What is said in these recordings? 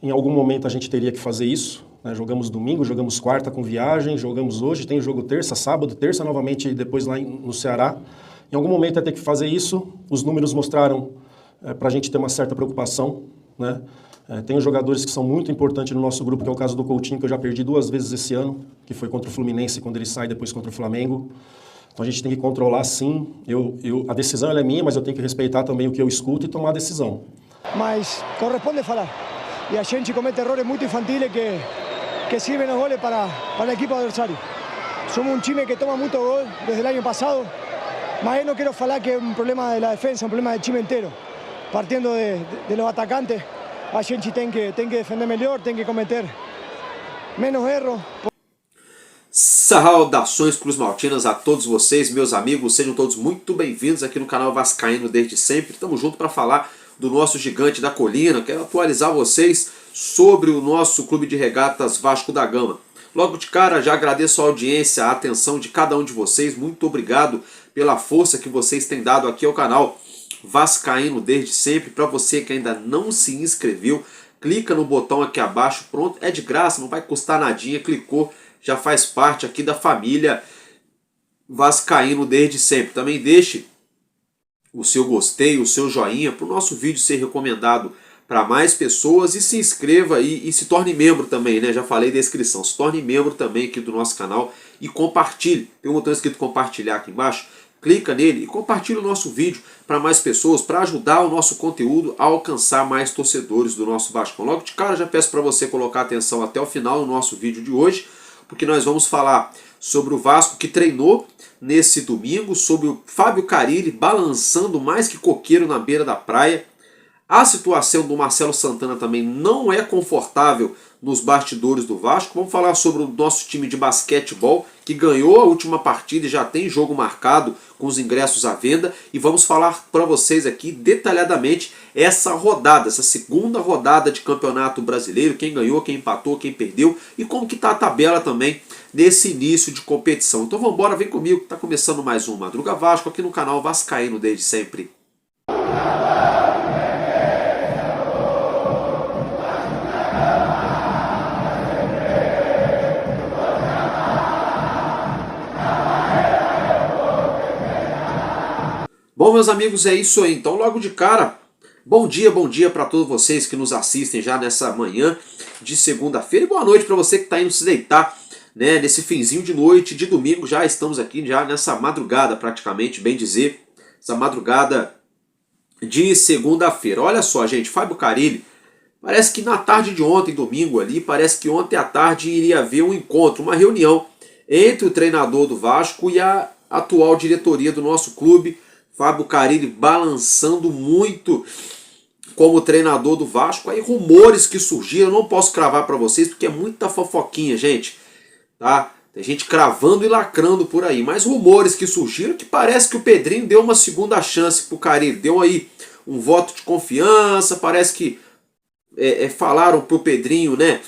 Em algum momento a gente teria que fazer isso, né? Jogamos domingo, jogamos quarta com viagem, jogamos hoje, tem jogo terça, sábado, terça novamente e depois lá no Ceará. Em algum momento ia ter que fazer isso, os números mostraram para a gente ter uma certa preocupação, né? Tem jogadores que são muito importantes no nosso grupo, que é o caso do Coutinho, que eu já perdi 2 vezes esse ano, que foi contra o Fluminense quando ele sai, depois contra o Flamengo. Então a gente tem que controlar sim, a decisão ela é minha, mas eu tenho que respeitar também o que eu escuto e tomar a decisão. Mas corresponde falar. Y a gente comete errores muy infantiles que sirven los goles para el equipo adversario. Somos un time que toma mucho gol desde el año pasado, mas no quiero falar que es un problema de la defensa, un problema del time entero. Partiendo de los atacantes, a gente tem que defender melhor, tem que cometer menos erros. Saudações Cruz Maltinas a todos vocês, meus amigos, sejam todos muito bem-vindos aqui no canal Vascaíno desde sempre. Estamos juntos para falar do nosso gigante da colina. Quero atualizar vocês sobre o nosso clube de regatas Vasco da Gama. Logo de cara, já agradeço a audiência, a atenção de cada um de vocês. Muito obrigado pela força que vocês têm dado aqui ao canal Vascaíno desde sempre. Para você que ainda não se inscreveu, clica no botão aqui abaixo, pronto, é de graça, não vai custar nadinha, clicou, já faz parte aqui da família Vascaíno desde sempre. Também deixe o seu gostei, o seu joinha, para o nosso vídeo ser recomendado para mais pessoas, e se inscreva e se torne membro também, né? Já falei da inscrição, se torne membro também aqui do nosso canal e compartilhe. Tem um botão escrito compartilhar aqui embaixo, clica nele e compartilhe o nosso vídeo para mais pessoas, para ajudar o nosso conteúdo a alcançar mais torcedores do nosso Vasco. Logo de cara já peço para você colocar atenção até o final do nosso vídeo de hoje, porque nós vamos falar sobre o Vasco que treinou nesse domingo, sobre o Fábio Carille balançando mais que coqueiro na beira da praia. A situação do Marcelo Santana também não é confortável nos bastidores do Vasco. Vamos falar sobre o nosso time de basquetebol, que ganhou a última partida e já tem jogo marcado com os ingressos à venda. E vamos falar para vocês aqui detalhadamente essa rodada, essa segunda rodada de Campeonato Brasileiro, quem ganhou, quem empatou, quem perdeu e como que está a tabela também nesse início de competição. Então vamos embora, vem comigo que está começando mais um Madruga Vasco aqui no canal Vascaíno desde sempre. Bom, meus amigos, é isso aí. Então, logo de cara, bom dia para todos vocês que nos assistem já nessa manhã de segunda-feira. E boa noite para você que está indo se deitar, né, nesse finzinho de noite de domingo. Já estamos aqui já nessa madrugada praticamente, bem dizer, essa madrugada de segunda-feira. Olha só, gente, Fábio Carille, parece que na tarde de ontem, domingo ali, parece que ontem à tarde iria haver um encontro, uma reunião entre o treinador do Vasco e a atual diretoria do nosso clube. Fábio Carille balançando muito como treinador do Vasco. Aí rumores que surgiram, não posso cravar para vocês porque é muita fofoquinha, gente. Tá? Tem gente cravando e lacrando por aí. Mas rumores que surgiram que parece que o Pedrinho deu uma segunda chance pro Carille. Deu aí um voto de confiança. Parece que falaram pro Pedrinho, né,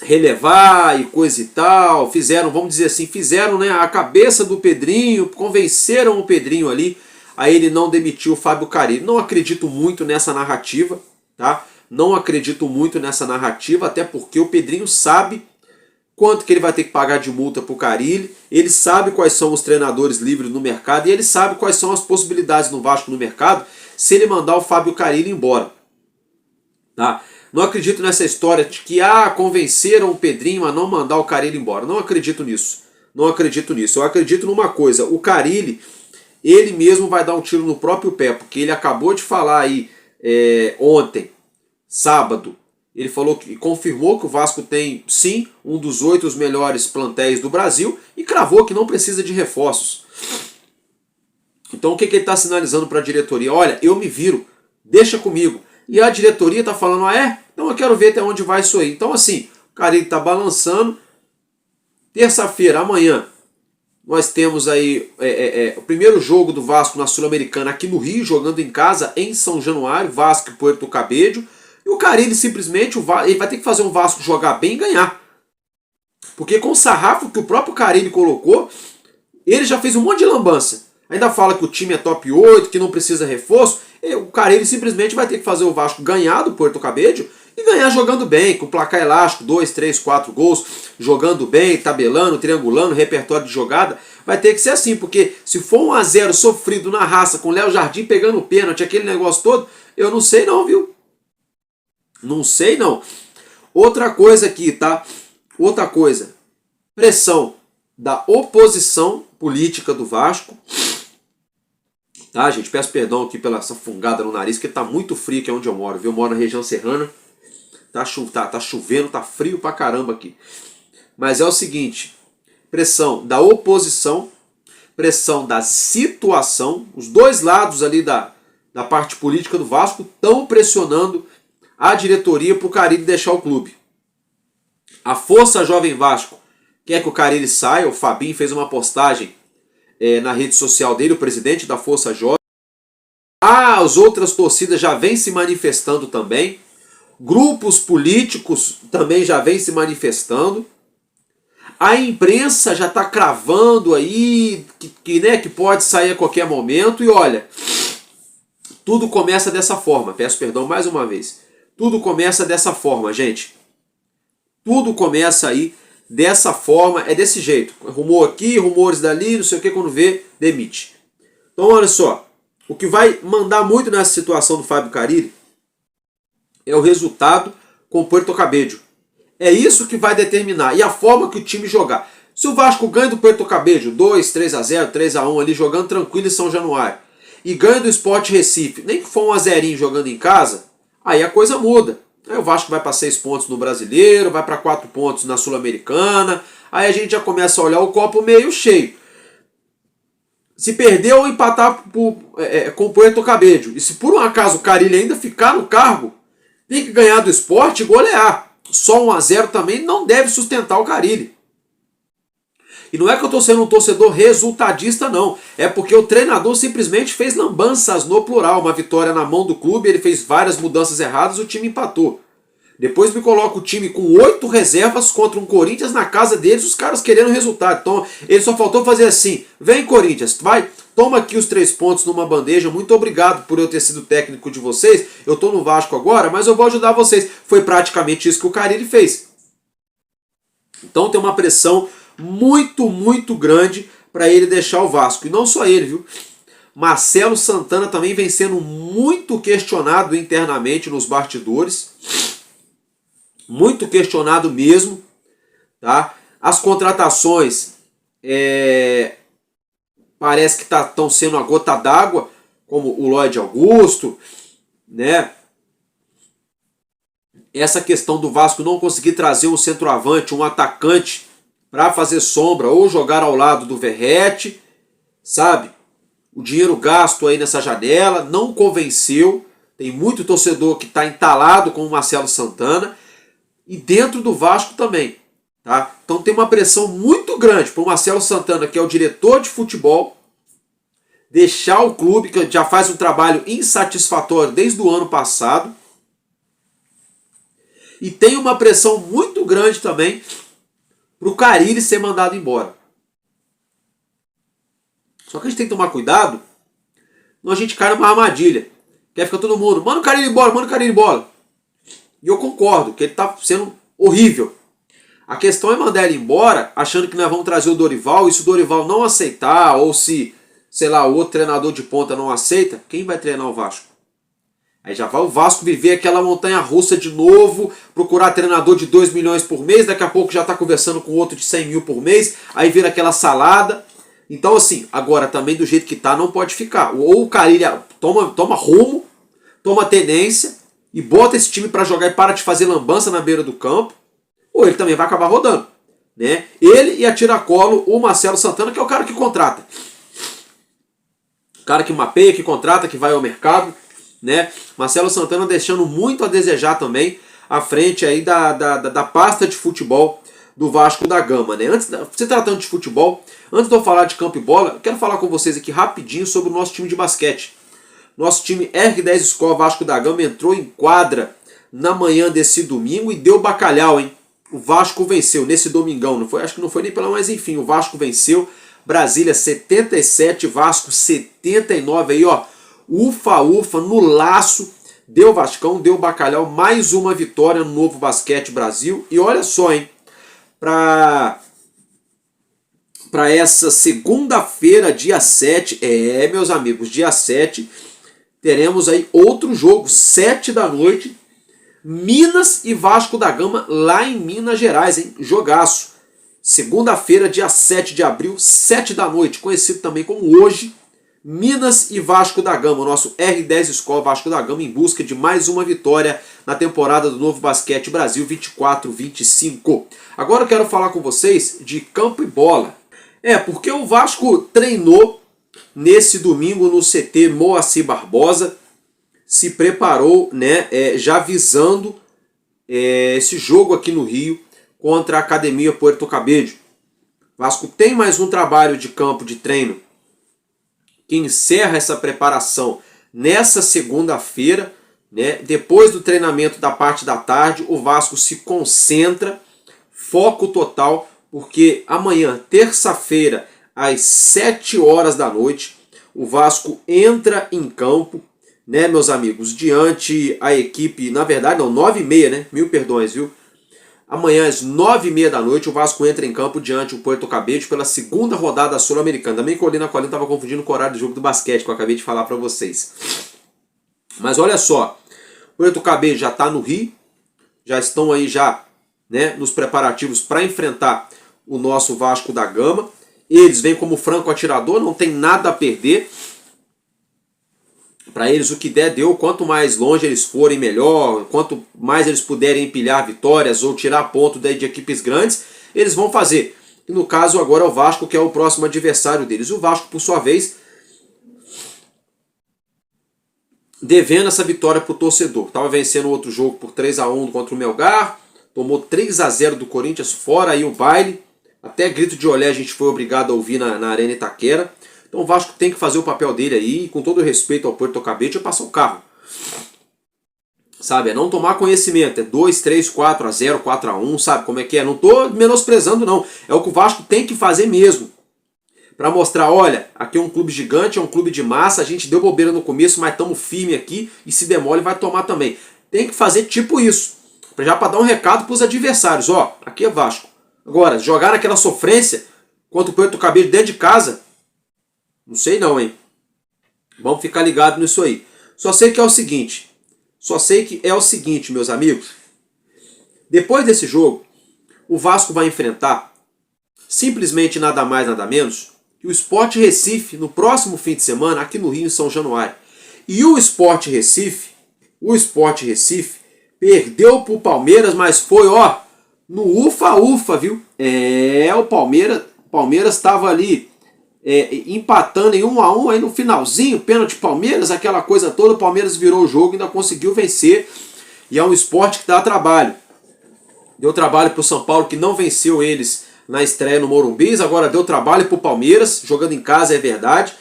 relevar e coisa e tal, fizeram, vamos dizer assim, fizeram, né, a cabeça do Pedrinho, convenceram o Pedrinho ali a ele não demitir o Fábio Carille. Não acredito muito nessa narrativa, tá? Não acredito muito nessa narrativa, até porque o Pedrinho sabe quanto que ele vai ter que pagar de multa pro Carille, ele sabe quais são os treinadores livres no mercado e ele sabe quais são as possibilidades no Vasco no mercado se ele mandar o Fábio Carille embora, tá? Não acredito nessa história de que convenceram o Pedrinho a não mandar o Carille embora. Não acredito nisso. Não acredito nisso. Eu acredito numa coisa. O Carille, ele mesmo vai dar um tiro no próprio pé, porque ele acabou de falar aí ontem, sábado, ele falou que confirmou que o Vasco tem, sim, um dos 8 melhores plantéis do Brasil e cravou que não precisa de reforços. Então o que ele está sinalizando para a diretoria? Olha, eu me viro, deixa comigo. E a diretoria está falando, então eu quero ver até onde vai isso aí. Então assim, o Carille está balançando. Terça-feira, amanhã, nós temos aí o primeiro jogo do Vasco na Sul-Americana aqui no Rio, jogando em casa em São Januário, Vasco e Puerto Cabello. E o Carille simplesmente, ele vai ter que fazer um Vasco jogar bem e ganhar. Porque com o sarrafo que o próprio Carille colocou, ele já fez um monte de lambança. Ainda fala que o time é top 8, que não precisa reforço. O Carille simplesmente vai ter que fazer o Vasco ganhar do Puerto Cabello e ganhar jogando bem, com placar elástico, 2, 3, 4 gols, jogando bem, tabelando, triangulando, repertório de jogada. Vai ter que ser assim, porque se for 1-0 sofrido na raça, com o Léo Jardim pegando o pênalti, aquele negócio todo, eu não sei não, viu? Não sei não. Outra coisa aqui, tá? Outra coisa. Pressão da oposição política do Vasco. Tá, gente? Peço perdão aqui pela essa fungada no nariz, porque tá muito frio aqui onde eu moro, viu? Eu moro na região serrana. Tá chovendo, tá frio pra caramba aqui. Mas é o seguinte, pressão da oposição, pressão da situação, os dois lados ali da parte política do Vasco estão pressionando a diretoria para o Carille deixar o clube. A Força Jovem Vasco quer que o Carille saia, o Fabinho fez uma postagem na rede social dele, o presidente da Força Jovem. As outras torcidas já vêm se manifestando também. Grupos políticos também já vêm se manifestando. A imprensa já está cravando aí que pode sair a qualquer momento. E olha, tudo começa dessa forma. Peço perdão mais uma vez. Tudo começa dessa forma, gente. Tudo começa aí dessa forma, é desse jeito. Rumor aqui, rumores dali, não sei o que, quando vê, demite. Então olha só, o que vai mandar muito nessa situação do Fábio Carille é o resultado com o Puerto Cabello. É isso que vai determinar. E a forma que o time jogar. Se o Vasco ganha do Puerto Cabello, 2, 3-0, 3-1 ali, jogando tranquilo em São Januário, e ganha do Sport Recife, nem que for 1-0 jogando em casa, aí a coisa muda. Aí o Vasco vai para 6 pontos no Brasileiro, vai para 4 pontos na Sul-Americana, aí a gente já começa a olhar o copo meio cheio. Se perder ou empatar com o Puerto Cabello, e se por um acaso o Carille ainda ficar no cargo, tem que ganhar do Sport e golear. Só 1-0 também não deve sustentar o Carille. E não é que eu estou sendo um torcedor resultadista, não. É porque o treinador simplesmente fez lambanças no plural. Uma vitória na mão do clube, ele fez várias mudanças erradas, o time empatou. Depois me coloca o time com 8 reservas contra um Corinthians na casa deles, os caras querendo resultado. Então ele só faltou fazer assim: vem Corinthians, vai, toma aqui os 3 pontos numa bandeja, muito obrigado por eu ter sido técnico de vocês, eu tô no Vasco agora, mas eu vou ajudar vocês. Foi praticamente isso que o Carille fez. Então tem uma pressão muito, muito grande para ele deixar o Vasco. E não só ele, viu? Marcelo Santana também vem sendo muito questionado internamente nos bastidores. Muito questionado mesmo. Tá? As contratações parece que estão sendo a gota d'água, como o Lloyd Augusto, né? Essa questão do Vasco não conseguir trazer um centroavante, um atacante para fazer sombra ou jogar ao lado do Verratti, sabe? O dinheiro gasto aí nessa janela não convenceu. Tem muito torcedor que está entalado com o Marcelo Santana. E dentro do Vasco também. Tá? Então tem uma pressão muito grande para o Marcelo Santana, que é o diretor de futebol, deixar o clube, que já faz um trabalho insatisfatório desde o ano passado. E tem uma pressão muito grande também para o Carille ser mandado embora. Só que a gente tem que tomar cuidado, senão a gente cai numa armadilha. Quer ficar todo mundo, manda o Carille embora, manda o Carille embora. E eu concordo que ele está sendo horrível. A questão é mandar ele embora, achando que nós vamos trazer o Dorival, e se o Dorival não aceitar, ou se, sei lá, o outro treinador de ponta não aceita, quem vai treinar o Vasco? Aí já vai o Vasco viver aquela montanha-russa de novo, procurar treinador de 2 milhões por mês, daqui a pouco já está conversando com outro de 100 mil por mês, aí vira aquela salada. Então assim, agora também do jeito que está não pode ficar. Ou o Carille toma rumo, toma tendência, e bota esse time para jogar e para de fazer lambança na beira do campo, ou ele também vai acabar rodando. Né? Ele e a tiracolo o Marcelo Santana, que é o cara que contrata. O cara que mapeia, que contrata, que vai ao mercado. Né? Marcelo Santana deixando muito a desejar também à frente aí da pasta de futebol do Vasco da Gama. Né? Se tratando de futebol, antes de eu falar de campo e bola, eu quero falar com vocês aqui rapidinho sobre o nosso time de basquete. Nosso time R10 Skol Vasco da Gama entrou em quadra na manhã desse domingo e deu bacalhau, hein? o Vasco venceu nesse domingão, não foi? Acho que não foi nem pela, mas enfim, o Vasco venceu. Brasília 77, Vasco 79 aí, ó. Ufa, ufa, no laço. Deu Vascão, deu Bacalhau, mais uma vitória no Novo Basquete Brasil. E olha só, hein, para essa segunda-feira, dia 7, meus amigos, dia 7, teremos aí outro jogo, 7 da noite, Minas e Vasco da Gama, lá em Minas Gerais, hein, jogaço. Segunda-feira, dia 7 de abril, 7 da noite, conhecido também como hoje, Minas e Vasco da Gama, o nosso R10 Skol Vasco da Gama em busca de mais uma vitória na temporada do Novo Basquete Brasil 24-25. Agora eu quero falar com vocês de campo e bola. Porque o Vasco treinou nesse domingo no CT Moacir Barbosa, se preparou, né, já visando esse jogo aqui no Rio contra a Academia Puerto Cabello. Vasco tem mais um trabalho de campo de treino que encerra essa preparação nessa segunda-feira, né? Depois do treinamento da parte da tarde, o Vasco se concentra, foco total, porque amanhã, terça-feira, às 7 horas da noite, o Vasco entra em campo, né, meus amigos, diante a equipe, na verdade não, 9h30, né? Mil perdões, viu? Amanhã às 9h30 da noite o Vasco entra em campo diante do Puerto Cabello pela segunda rodada sul-americana. Também Colina estava confundindo com o horário do jogo do basquete que eu acabei de falar para vocês. Mas olha só, o Puerto Cabello já está no Rio, já estão aí já, né, nos preparativos para enfrentar o nosso Vasco da Gama. Eles vêm como franco atirador, não tem nada a perder. Para eles o que der, deu. Quanto mais longe eles forem, melhor. Quanto mais eles puderem empilhar vitórias ou tirar ponto daí de equipes grandes, eles vão fazer. E no caso agora é o Vasco, que é o próximo adversário deles. O Vasco, por sua vez, devendo essa vitória para o torcedor. Estava vencendo outro jogo por 3-1 contra o Melgar. Tomou 3-0 do Corinthians, fora aí o baile. Até grito de olé a gente foi obrigado a ouvir na Arena Itaquera. Então o Vasco tem que fazer o papel dele aí, com todo respeito ao Puerto Cabello, é passar o carro. Sabe, é não tomar conhecimento, é 2, 3, 4-0, 4-1, sabe como é que é? Não tô menosprezando não, é o que o Vasco tem que fazer mesmo. Para mostrar, olha, aqui é um clube gigante, é um clube de massa, a gente deu bobeira no começo, mas estamos firme aqui, e se demole vai tomar também. Tem que fazer tipo isso, já para dar um recado para os adversários, ó, aqui é Vasco. Agora, jogar naquela sofrência contra o Puerto Cabello dentro de casa, não sei não, hein? Vamos ficar ligados nisso aí. Só sei que é o seguinte, meus amigos. Depois desse jogo, o Vasco vai enfrentar simplesmente nada mais, nada menos que o Sport Recife no próximo fim de semana aqui no Rio, em São Januário. E o Sport Recife perdeu pro Palmeiras, mas foi, ó, no ufa-ufa, viu? O Palmeiras estava ali empatando em 1-1 aí no finalzinho, pênalti Palmeiras, aquela coisa toda, o Palmeiras virou o jogo e ainda conseguiu vencer, e é um esporte que dá trabalho. Deu trabalho para o São Paulo, que não venceu eles na estreia no Morumbi, agora deu trabalho para o Palmeiras, jogando em casa, é verdade.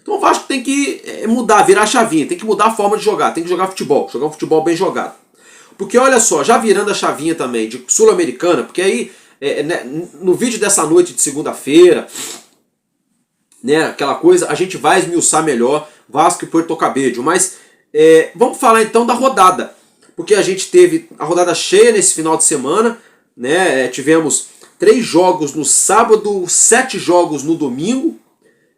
Então o Vasco tem que mudar, virar a chavinha, tem que mudar a forma de jogar, tem que jogar um futebol bem jogado. Porque olha só, já virando a chavinha também de Sul-Americana, porque aí no vídeo dessa noite de segunda-feira, né, aquela coisa, a gente vai esmiuçar melhor Vasco e Puerto Cabello, mas vamos falar então da rodada, porque a gente teve a rodada cheia nesse final de semana, né, tivemos 3 jogos no sábado, 7 jogos no domingo,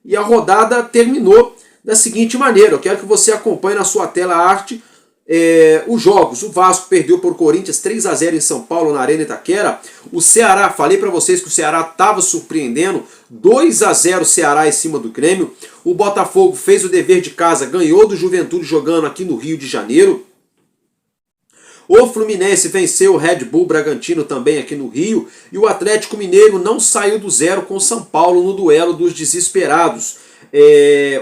e a rodada terminou da seguinte maneira. Eu quero que você acompanhe na sua tela a arte os jogos. O Vasco perdeu por Corinthians 3-0 em São Paulo, na Arena Itaquera. O Ceará, falei para vocês que o Ceará estava surpreendendo, 2-0 Ceará em cima do Grêmio. O Botafogo fez o dever de casa, ganhou do Juventude jogando aqui no Rio de Janeiro. O Fluminense venceu o Red Bull Bragantino também aqui no Rio. E o Atlético Mineiro não saiu do zero com o São Paulo no duelo dos desesperados.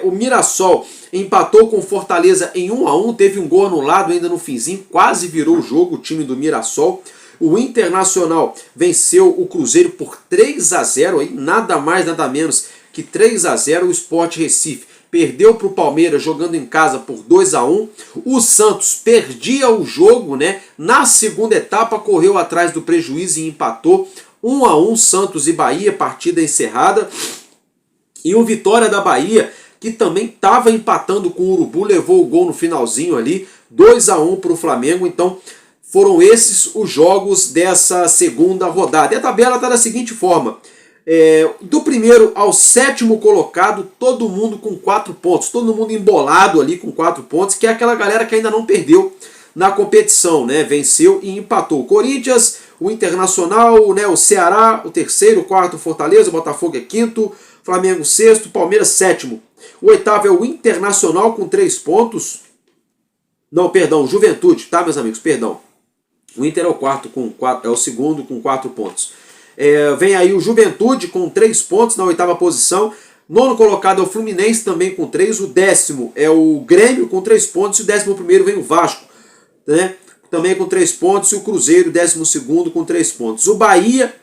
O Mirassol empatou com o Fortaleza em 1-1, teve um gol anulado ainda no finzinho, quase virou o jogo o time do Mirassol. O Internacional venceu o Cruzeiro por 3-0, aí, nada mais nada menos que 3-0. O Sport Recife perdeu para o Palmeiras jogando em casa por 2-1. O Santos perdia o jogo, né? Na segunda etapa correu atrás do prejuízo e empatou 1-1, Santos e Bahia, partida encerrada. E o Vitória da Bahia, que também estava empatando com o Urubu, levou o gol no finalzinho ali, 2-1 para o Flamengo. Então foram esses os jogos dessa segunda rodada. E a tabela está da seguinte forma: do primeiro ao sétimo colocado, todo mundo com 4 pontos, todo mundo embolado ali com 4 pontos, que é aquela galera que ainda não perdeu na competição, né? Venceu e empatou. O Corinthians, o Internacional, né? O Ceará, o terceiro, o quarto, o Fortaleza, o Botafogo é quinto, Flamengo sexto, Palmeiras sétimo. O oitavo é o Internacional com 3 pontos. Não, perdão, Juventude, tá, meus amigos? Perdão. O Inter é o quarto com 4, é o segundo com 4 pontos. Vem aí o Juventude com 3 pontos na oitava posição. Nono colocado é o Fluminense também com 3. O décimo é o Grêmio com 3 pontos. E o 11º vem o Vasco, né? Também com 3 pontos. E o Cruzeiro, 12º com 3 pontos. O Bahia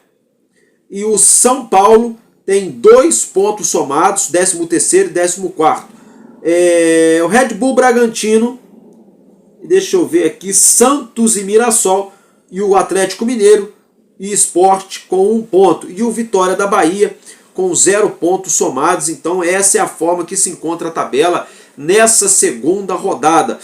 e o São Paulo tem 2 pontos somados, 13º e 14º. O Red Bull Bragantino, deixa eu ver aqui, Santos e Mirassol, e o Atlético Mineiro e Sport com 1 ponto. E o Vitória da Bahia com 0 pontos somados. Então essa é a forma que se encontra a tabela nessa segunda rodada.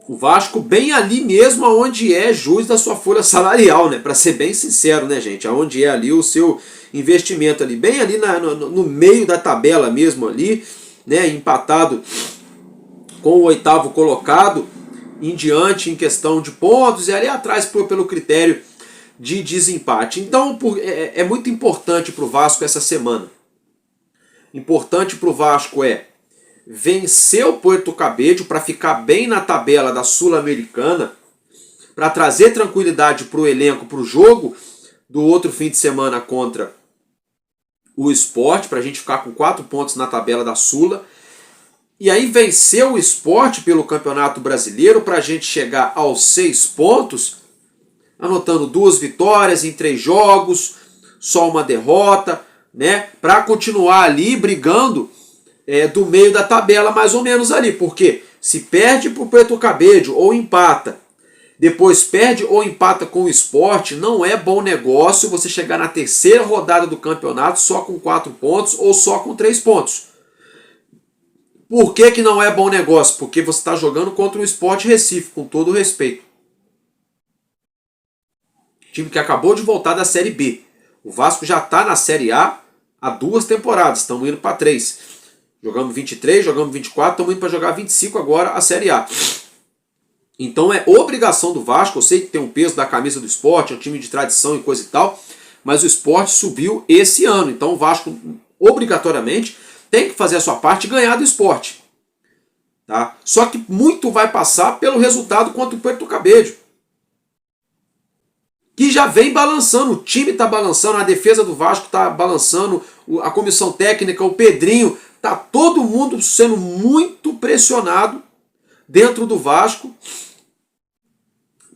O Vasco bem ali mesmo aonde é jus da sua folha salarial, né? Para ser bem sincero, né, gente? Aonde é ali o seu investimento ali, bem ali no meio da tabela mesmo ali, né? Empatado com o 8º colocado em diante em questão de pontos e ali atrás pelo critério de desempate. Então é muito importante para o Vasco essa semana. Importante para o Vasco vencer o Puerto Cabello para ficar bem na tabela da Sul-Americana, para trazer tranquilidade para o elenco, para o jogo do outro fim de semana contra o Sport, para a gente ficar com 4 pontos na tabela da Sula. E aí vencer o Sport pelo Campeonato Brasileiro para a gente chegar aos 6 pontos, anotando 2 vitórias em 3 jogos, só uma derrota, né? Para continuar ali brigando do meio da tabela mais ou menos ali, porque se perde para o Puerto Cabello ou empata, depois perde ou empata com o Sport, não é bom negócio você chegar na terceira rodada do campeonato só com 4 pontos ou só com 3 pontos. Por que não é bom negócio? Porque você está jogando contra o Sport Recife, com todo o respeito. Time que acabou de voltar da Série B. O Vasco já está na Série A há 2 temporadas, estamos indo para 3. Jogamos 23, jogamos 24, estamos indo para jogar 25 agora a Série A. Então é obrigação do Vasco, eu sei que tem um peso da camisa do Sport, é um time de tradição e coisa e tal, mas o Sport subiu esse ano, então o Vasco obrigatoriamente tem que fazer a sua parte e ganhar do Sport. Tá? Só que muito vai passar pelo resultado contra o Puerto Cabello, que já vem balançando, o time está balançando, a defesa do Vasco está balançando, a comissão técnica, o Pedrinho, está todo mundo sendo muito pressionado dentro do Vasco,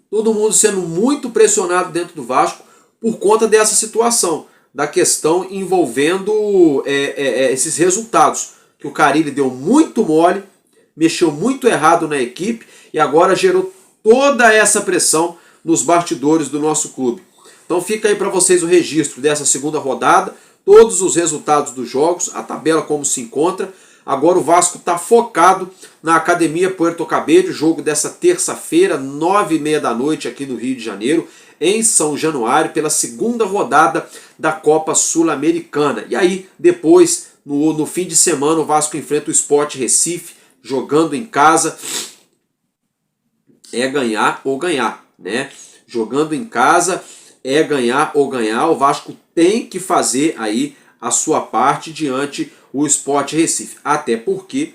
todo mundo sendo muito pressionado dentro do Vasco por conta dessa situação, da questão envolvendo esses resultados, que o Carille deu muito mole, mexeu muito errado na equipe e agora gerou toda essa pressão nos bastidores do nosso clube. Então fica aí para vocês o registro dessa segunda rodada, todos os resultados dos jogos, a tabela como se encontra. Agora o Vasco está focado na Academia Puerto Cabello, jogo dessa terça-feira, 9h30 da noite aqui no Rio de Janeiro, em São Januário, pela segunda rodada da Copa Sul-Americana. E aí, depois, no fim de semana, o Vasco enfrenta o Sport Recife, jogando em casa. É ganhar ou ganhar, né? Jogando em casa é ganhar ou ganhar. O Vasco tem que fazer aí a sua parte diante o Sport Recife. Até porque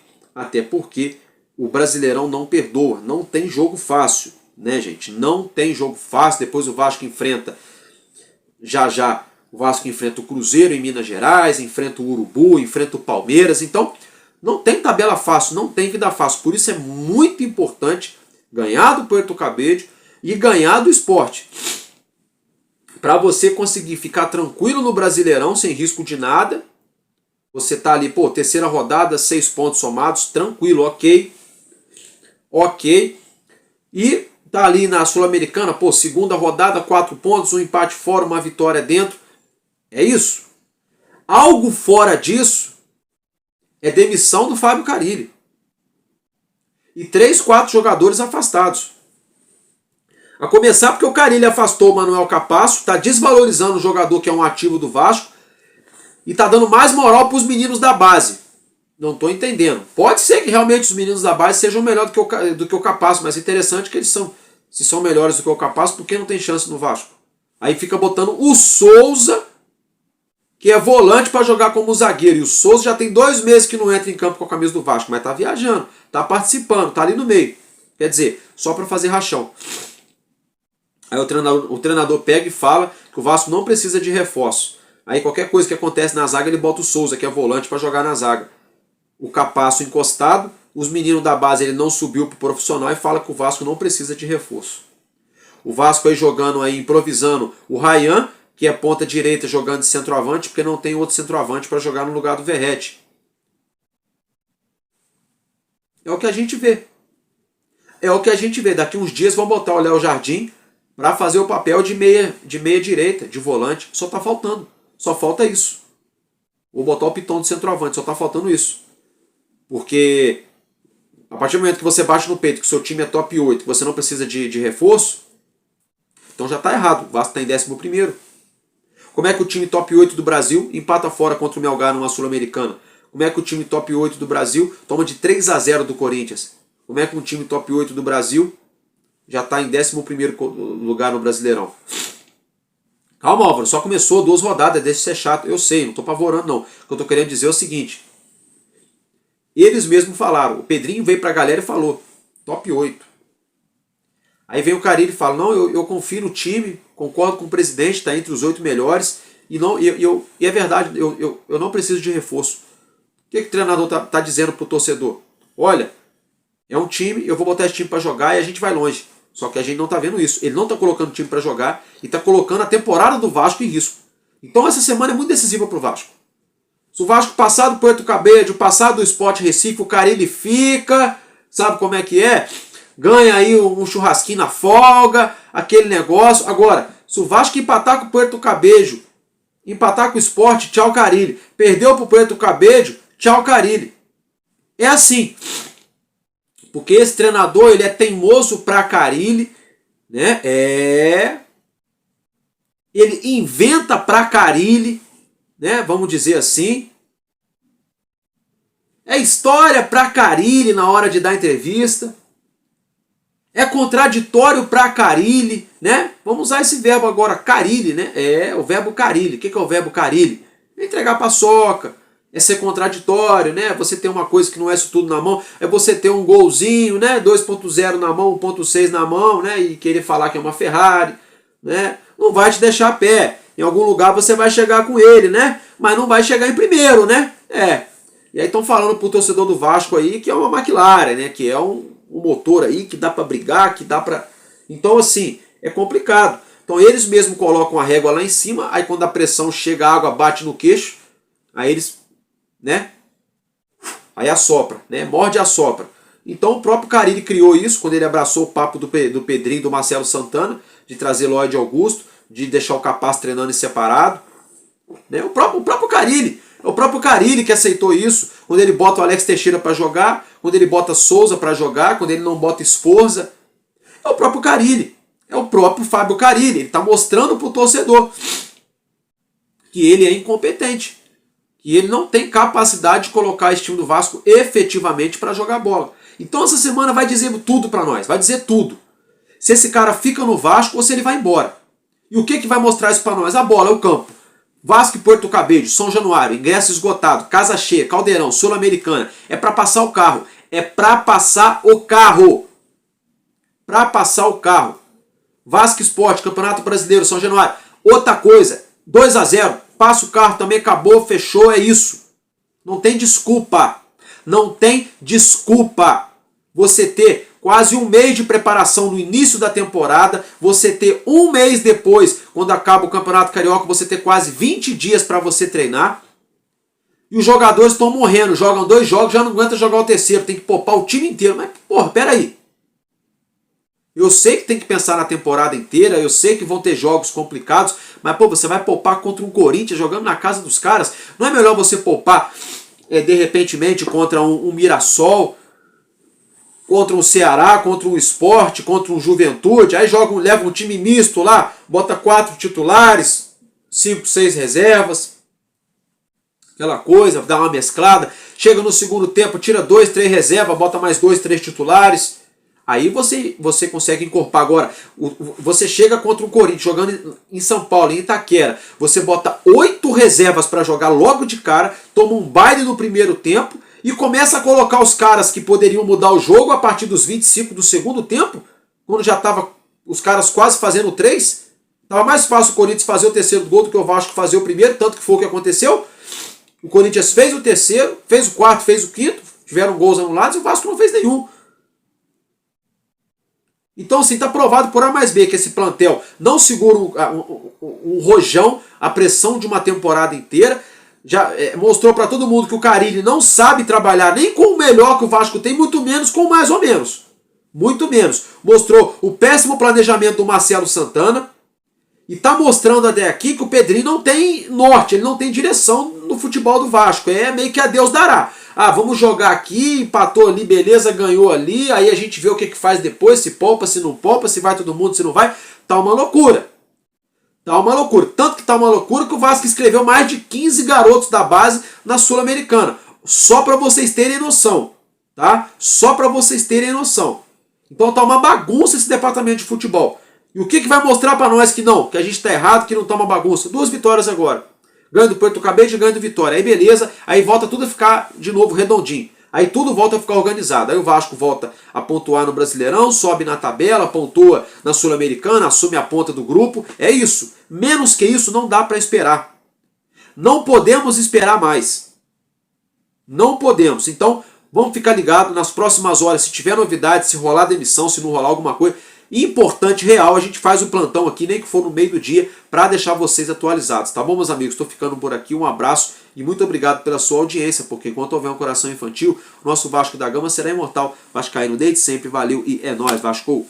o Brasileirão não perdoa, não tem jogo fácil, né, gente? Não tem jogo fácil. Depois o Vasco enfrenta o Vasco enfrenta o Cruzeiro em Minas Gerais, enfrenta o Urubu, enfrenta o Palmeiras. Então, não tem tabela fácil, não tem vida fácil. Por isso é muito importante ganhar do Puerto Cabello e ganhar do Sport, para você conseguir ficar tranquilo no Brasileirão, sem risco de nada, Você tá ali, pô, terceira rodada, 6 pontos somados, tranquilo, ok. Ok. E tá ali na Sul-Americana, pô, segunda rodada, 4 pontos, um empate fora, uma vitória dentro. É isso. Algo fora disso é demissão do Fábio Carille. E 3, 4 jogadores afastados. A começar porque o Carille afastou o Manuel Capasso, tá desvalorizando o jogador que é um ativo do Vasco e tá dando mais moral para os meninos da base. Não estou entendendo. Pode ser que realmente os meninos da base sejam melhores do que o Capasso, mas é interessante que eles são. Se são melhores do que o Capasso, por que não tem chance no Vasco? Aí fica botando o Souza, que é volante para jogar como zagueiro. E o Souza já tem 2 meses que não entra em campo com a camisa do Vasco, mas tá viajando, tá participando, tá ali no meio. Quer dizer, só para fazer rachão. Aí o treinador pega e fala que o Vasco não precisa de reforço. Aí qualquer coisa que acontece na zaga, ele bota o Souza, que é volante, para jogar na zaga. O Capasso encostado, os meninos da base, ele não subiu pro profissional e fala que o Vasco não precisa de reforço. O Vasco aí jogando aí, improvisando o Ryan, que é ponta direita, jogando de centroavante, porque não tem outro centroavante para jogar no lugar do Verratti. É o que a gente vê. É o que a gente vê. Daqui uns dias vão botar o Léo Jardim para fazer o papel de meia direita, de volante. Só tá faltando. Só falta isso. Vou botar o Piton de centroavante, só tá faltando isso. Porque a partir do momento que você bate no peito que o seu time é top 8, que você não precisa de reforço, então já tá errado. O Vasco tá em 11º. Como é que o time top 8 do Brasil empata fora contra o Melgar numa Sul-Americana? Como é que o time top 8 do Brasil toma de 3-0 do Corinthians? Como é que um time top 8 do Brasil já está em 11º lugar no Brasileirão? Calma, Álvaro, só começou 2 rodadas, deixa de ser chato. Eu sei, não estou apavorando não. O que eu estou querendo dizer é o seguinte. Eles mesmos falaram, o Pedrinho veio para a galera e falou, top 8. Aí vem o Carille e fala, não, eu confio no time, concordo com o presidente, está entre os 8 melhores, e é verdade, eu não preciso de reforço. O que o treinador tá dizendo pro torcedor? Olha, é um time, eu vou botar esse time para jogar e a gente vai longe. Só que a gente não tá vendo isso. Ele não tá colocando o time para jogar e tá colocando a temporada do Vasco em risco. Então essa semana é muito decisiva pro Vasco. Se o Vasco passar do Puerto Cabello, passar do Sport Recife, o Carille fica, sabe como é que é? Ganha aí um churrasquinho na folga, aquele negócio. Agora, se o Vasco empatar com o Puerto Cabello, empatar com o Sport, tchau Carille. Perdeu pro Puerto Cabello, tchau Carille. É assim. Porque esse treinador, ele é teimoso pra Carille, né? Ele inventa pra Carille, né? Vamos dizer assim. É história pra Carille na hora de dar entrevista. É contraditório pra Carille, né? Vamos usar esse verbo agora, Carille, né? É o verbo Carille. O que é o verbo Carille? É entregar paçoca. É ser contraditório, né? Você ter uma coisa que não é isso tudo na mão, é você ter um golzinho, né? 2.0 na mão, 1.6 na mão, né? E querer falar que é uma Ferrari, né? Não vai te deixar a pé. Em algum lugar você vai chegar com ele, né? Mas não vai chegar em primeiro, né? E aí estão falando pro torcedor do Vasco aí que é uma McLaren, né? Que é um motor aí que dá para brigar, que dá para... Então, assim, é complicado. Então eles mesmos colocam a régua lá em cima, aí quando a pressão chega, a água bate no queixo, aí eles... né? Aí assopra, né? Morde e assopra. Então o próprio Carille criou isso quando ele abraçou o papo do Pedrinho, do Marcelo Santana, de trazer Lloyd Augusto, de deixar o Capasso treinando em separado, né? O próprio Carille, é o próprio Carille que aceitou isso, quando ele bota o Alex Teixeira para jogar, quando ele bota Souza para jogar, quando ele não bota Sforza. É o próprio Carille, é o próprio Fábio Carille, ele está mostrando para o torcedor que ele é incompetente. Que ele não tem capacidade de colocar esse time do Vasco efetivamente para jogar bola. Então essa semana vai dizer tudo para nós, vai dizer tudo. Se esse cara fica no Vasco ou se ele vai embora. E o que vai mostrar isso para nós? A bola, o campo. Vasco e Puerto Cabello, São Januário, ingresso esgotado, casa cheia, Caldeirão, Sul-Americana. É para passar o carro. É para passar o carro. Para passar o carro. Vasco Sport, Campeonato Brasileiro, São Januário. Outra coisa, 2-0. Passa o carro também, acabou, fechou, é isso. Não tem desculpa. Não tem desculpa. Você ter quase um mês de preparação no início da temporada, você ter um mês depois, quando acaba o Campeonato Carioca, você ter quase 20 dias para você treinar. E os jogadores estão morrendo, jogam 2 jogos, já não aguenta jogar o terceiro, tem que poupar o time inteiro. Mas, porra, peraí. Eu sei que tem que pensar na temporada inteira, eu sei que vão ter jogos complicados, mas, pô, você vai poupar contra um Corinthians jogando na casa dos caras. Não é melhor você poupar, de repentemente, contra um Mirassol, contra um Ceará, contra um Sport, contra um Juventude, aí leva um time misto lá, bota 4 titulares, 5, 6 reservas, aquela coisa, dá uma mesclada, chega no segundo tempo, tira 2, 3 reservas, bota mais 2, 3 titulares, aí você consegue encorpar. Agora, você chega contra um Corinthians, jogando em São Paulo, em Itaquera, você bota 8 reservas para jogar logo de cara, toma um baile no primeiro tempo, e começa a colocar os caras que poderiam mudar o jogo a partir dos 25 do segundo tempo, quando já estava os caras quase fazendo 3. Estava mais fácil o Corinthians fazer o terceiro gol do que o Vasco fazer o primeiro, tanto que foi o que aconteceu. O Corinthians fez o terceiro, fez o quarto, fez o quinto, tiveram gols anulados e o Vasco não fez nenhum. Então, assim, está provado por A mais B que esse plantel não segura um rojão, a pressão de uma temporada inteira. Já mostrou para todo mundo que o Carille não sabe trabalhar nem com o melhor que o Vasco tem, muito menos com o mais ou menos. Muito menos. Mostrou o péssimo planejamento do Marcelo Santana e está mostrando até aqui que o Pedrinho não tem norte, ele não tem direção no futebol do Vasco. É meio que a Deus dará. Ah, vamos jogar aqui, empatou ali, beleza, ganhou ali, aí a gente vê o que faz depois, se poupa, se não poupa, se vai todo mundo, se não vai. Tá uma loucura. Tá uma loucura. Tanto que tá uma loucura que o Vasco escreveu mais de 15 garotos da base na Sul-Americana. Só para vocês terem noção. Tá? Só para vocês terem noção. Então tá uma bagunça esse departamento de futebol. E o que vai mostrar para nós que não? Que a gente tá errado, que não tá uma bagunça? 2 vitórias agora. Ganho do Porto Cabide e ganho do Vitória. Aí beleza, aí volta tudo a ficar de novo redondinho. Aí tudo volta a ficar organizado. Aí o Vasco volta a pontuar no Brasileirão, sobe na tabela, pontua na Sul-Americana, assume a ponta do grupo. É isso. Menos que isso não dá para esperar. Não podemos esperar mais. Não podemos. Então, vamos ficar ligados nas próximas horas. Se tiver novidade, se rolar demissão, se não rolar alguma coisa importante, real, a gente faz o plantão aqui, nem que for no meio do dia, para deixar vocês atualizados. Tá bom, meus amigos? Estou ficando por aqui. Um abraço e muito obrigado pela sua audiência, porque enquanto houver um coração infantil, nosso Vasco da Gama será imortal. Vascaíno desde sempre. Valeu e é nóis, Vasco!